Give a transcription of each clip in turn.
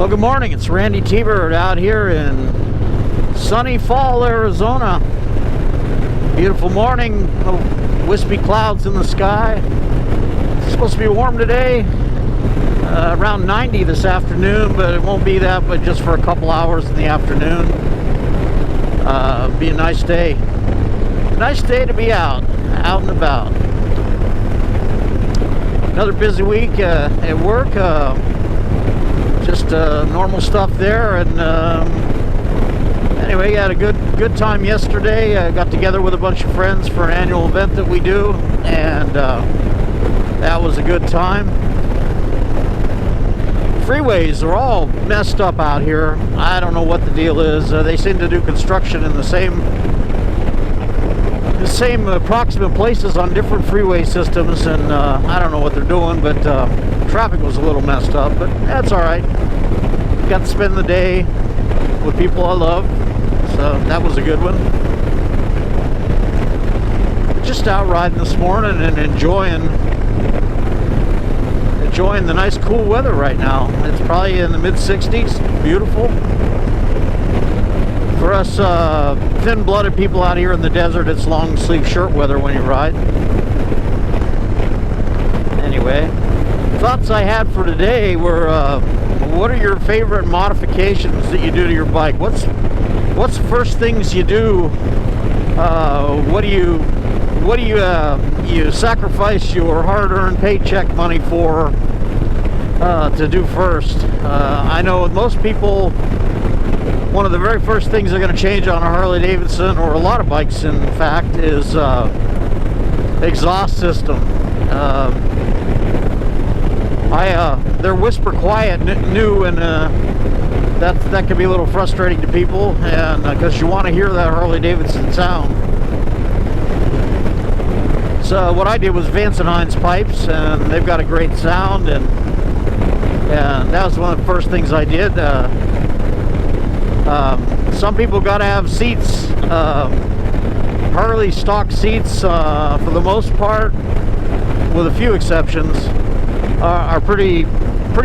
Well, good morning. It's Randytbird out here in sunny fall, Arizona. Beautiful morning. Little wispy clouds in the sky. It's supposed to be warm today. Around 90 this afternoon, but it won't be that, but just for a couple hours in the afternoon. Be a nice day. Nice day to be out and about. Another busy week at work. Just normal stuff there, and anyway, had a good time yesterday. I got together with a bunch of friends for an annual event that we do, and that was a good time. Freeways are all messed up out here. I don't know what the deal is. They seem to do construction in the same approximate places on different freeway systems, and I don't know what they're doing, but traffic was a little messed up, but that's all right. Got to spend the day with people I love, so that was a good one. Just out riding this morning and enjoying the nice cool weather right now. It's probably in the mid-60s. Beautiful. For us thin-blooded people out here in the desert, it's long sleeve shirt weather when you ride. Anyway, thoughts I had for today were what are your favorite modifications that you do to your bike? What's the first things you do? What do you sacrifice your hard-earned paycheck money for to do first? I know with most people, one of the very first things they're going to change on a Harley Davidson, or a lot of bikes in fact, is exhaust system. They're whisper quiet new, and that can be a little frustrating to people, and because you want to hear that Harley Davidson sound. So what I did was Vance & Hines pipes, and they've got a great sound, and that was one of the first things I did. Some people got to have seats. Harley stock seats, for the most part, with a few exceptions, are pretty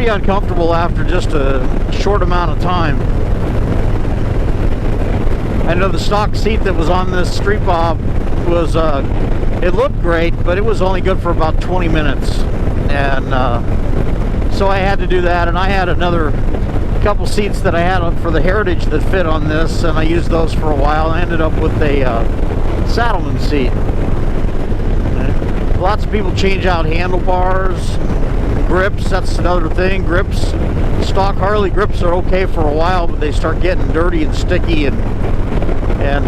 uncomfortable after just a short amount of time. I know the stock seat that was on this Street Bob was, it looked great, but it was only good for about 20 minutes. And so I had to do that, and I had another couple seats that I had for the Heritage that fit on this, and I used those for a while. I ended up with a Saddleman seat. Lots of people change out handlebars, grips. That's another thing. Grips, stock Harley grips are okay for a while, but they start getting dirty and sticky, and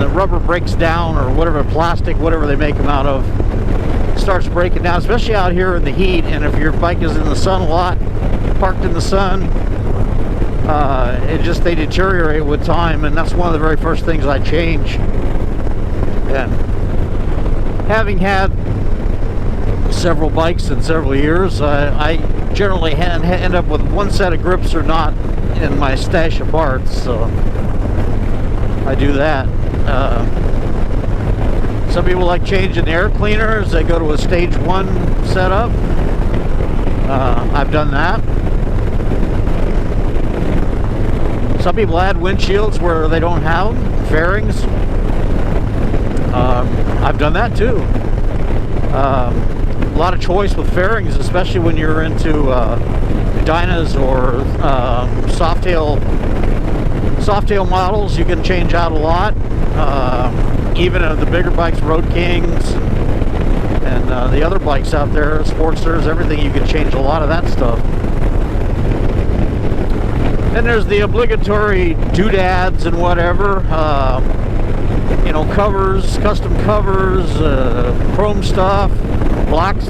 the rubber breaks down, or whatever, plastic, whatever they make them out of, starts breaking down, especially out here in the heat. And if your bike is in the sun a lot, parked in the sun, they deteriorate with time, and that's one of the very first things I change. And having had several bikes in several years, I generally end up with one set of grips or not in my stash of parts, so I do that. Some people like changing air cleaners. They go to a stage 1 setup. I've done that. Some people add windshields where they don't have fairings. I've done that too. A lot of choice with fairings, especially when you're into Dynas or softail models. You can change out a lot. Even the bigger bikes, Road Kings, and the other bikes out there, Sportsters, everything, you can change a lot of that stuff. Then there's the obligatory doodads and whatever, covers, custom covers, chrome stuff, blacked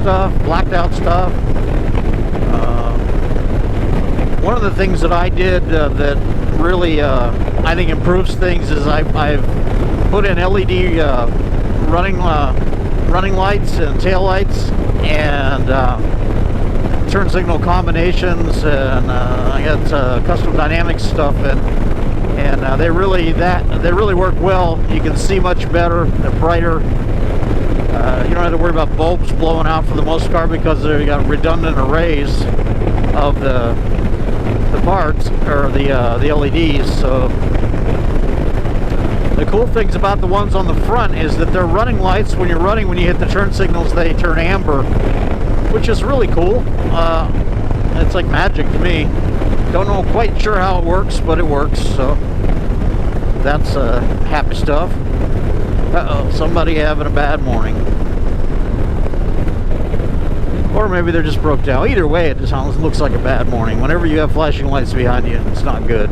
out stuff. One of the things that I did that really, I think, improves things is I've put in LED running lights and tail lights, and turn signal combinations, and I got custom dynamics stuff, and they really work well. You can see much better. They're brighter. You don't have to worry about bulbs blowing out for the most part, because they got redundant arrays of the parts, or the LEDs. So the cool things about the ones on the front is that they're running lights. When you're running, when you hit the turn signals, they turn amber, which is really cool. It's like magic to me. Don't know quite sure how it works, but it works. So that's happy stuff. Uh-oh, somebody having a bad morning. Or maybe they're just broke down. Either way, it just looks like a bad morning. Whenever you have flashing lights behind you, it's not good.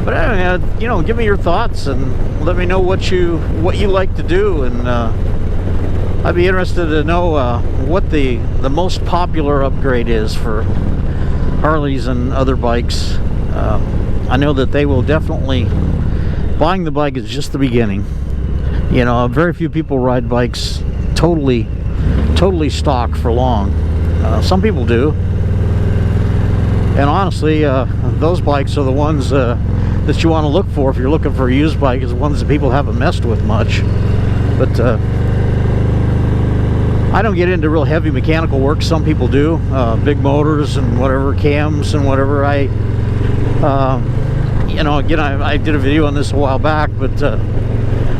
But anyway, you know, give me your thoughts and let me know what you like to do, and I'd be interested to know what the most popular upgrade is for Harleys and other bikes. I know that they will definitely, buying the bike is just the beginning. You know, very few people ride bikes totally stock for long. Some people do, and honestly, those bikes are the ones that you want to look for if you're looking for a used bike, is the ones that people haven't messed with much. But I don't get into real heavy mechanical work. Some people do, big motors and whatever, cams and whatever. You know, again, I did a video on this a while back, but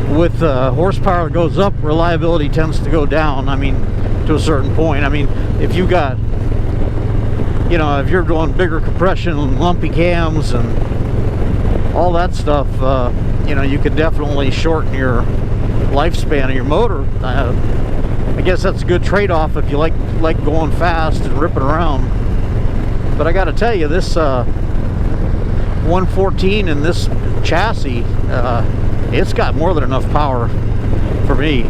with horsepower that goes up, reliability tends to go down. I mean, to a certain point. I mean, if you got, you know, if you're doing bigger compression and lumpy cams and all that stuff, you know, you could definitely shorten your lifespan of your motor. I guess that's a good trade-off if you like going fast and ripping around. But I got to tell you, this 114 in this chassis, it's got more than enough power for me.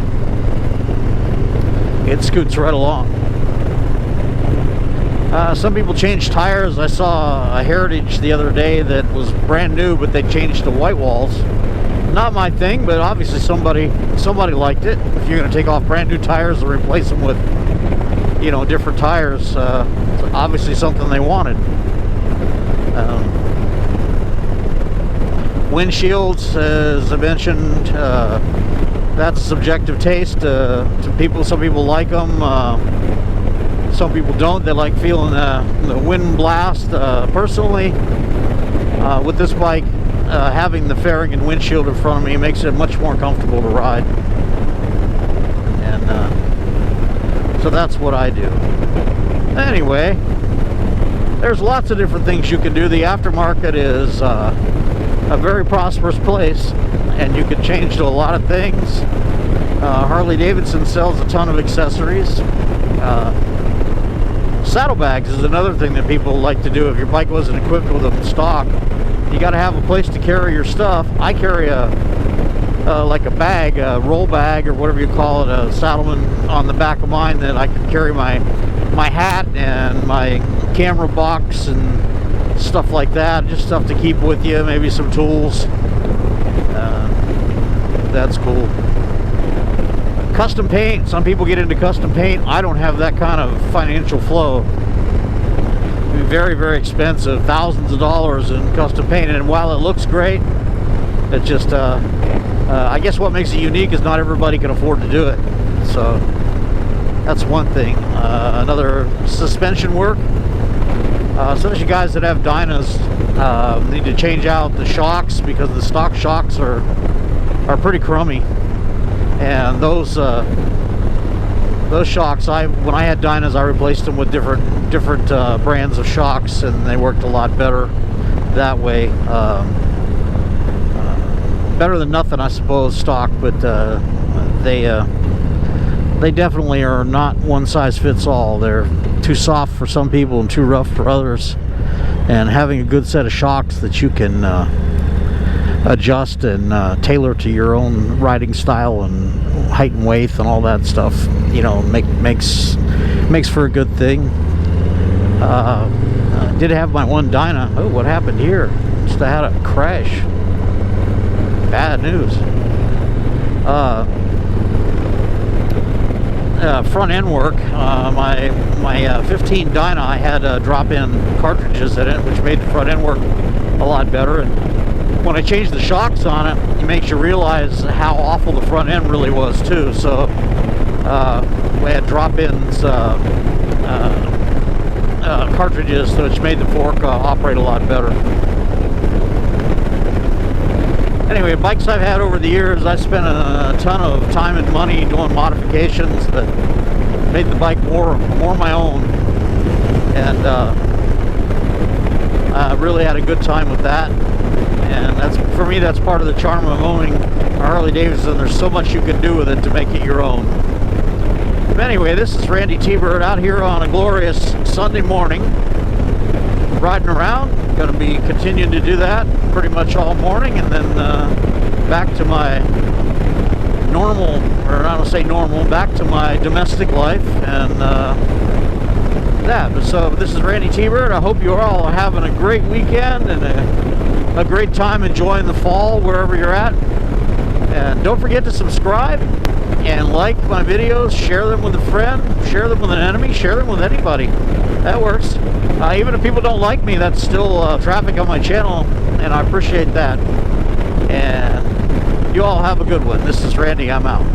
It scoots right along. Some people change tires. I saw a Heritage the other day that was brand new, but they changed to white walls. Not my thing, but obviously somebody liked it. If you're going to take off brand new tires and replace them with, you know, different tires, it's obviously something they wanted. Windshields, as I mentioned, that's subjective taste to people. Some people like them. Some people don't. They like feeling the wind blast. Personally, with this bike, having the fairing and windshield in front of me makes it much more comfortable to ride. And so that's what I do. Anyway, there's lots of different things you can do. The aftermarket is a very prosperous place, and you can change to a lot of things. Harley-Davidson sells a ton of accessories. Saddlebags is another thing that people like to do. If your bike wasn't equipped with a stock, you got to have a place to carry your stuff. I carry like a bag, a roll bag, or whatever you call it, a saddleman on the back of mine, that I can carry my hat and my camera box and stuff like that. Just stuff to keep with you, maybe some tools. That's cool. Custom paint. Some people get into custom paint. I don't have that kind of financial flow. It'd be very, very expensive. Thousands of dollars in custom paint. And while it looks great, it's just, I guess what makes it unique is not everybody can afford to do it. So that's one thing. Another, suspension work. Some of you guys that have Dynas need to change out the shocks, because the stock shocks are pretty crummy. And those shocks, when I had Dynas, I replaced them with different brands of shocks, and they worked a lot better that way. Better than nothing, I suppose, stock, but they definitely are not one size fits all. They're too soft for some people and too rough for others. And having a good set of shocks that you can adjust and tailor to your own riding style and height and weight and all that stuff, you know, makes for a good thing. I did have my one Dyna. Oh, what happened here? Just I had a crash. Bad news. Front end work. My 15 Dyna, I had drop-in cartridges in it, which made the front end work a lot better. And when I changed the shocks on it, it makes you realize how awful the front end really was too. So we had drop-ins cartridges, which made the fork operate a lot better. Anyway, bikes I've had over the years, I spent a ton of time and money doing modifications that made the bike more my own, and I really had a good time with that. And that's, for me, that's part of the charm of owning a Harley Davidson. There's so much you can do with it to make it your own. But anyway, this is Randytbird out here on a glorious Sunday morning, riding around. Going to be continuing to do that pretty much all morning, and then back to my normal, or I don't say normal, back to my domestic life, and that. So this is Randytbird. I hope you're all having a great weekend and a great time enjoying the fall wherever you're at. And don't forget to subscribe and like my videos, share them with a friend, share them with an enemy, share them with anybody. That works. Even if people don't like me, that's still traffic on my channel, and I appreciate that. And you all have a good one. This is Randy. I'm out.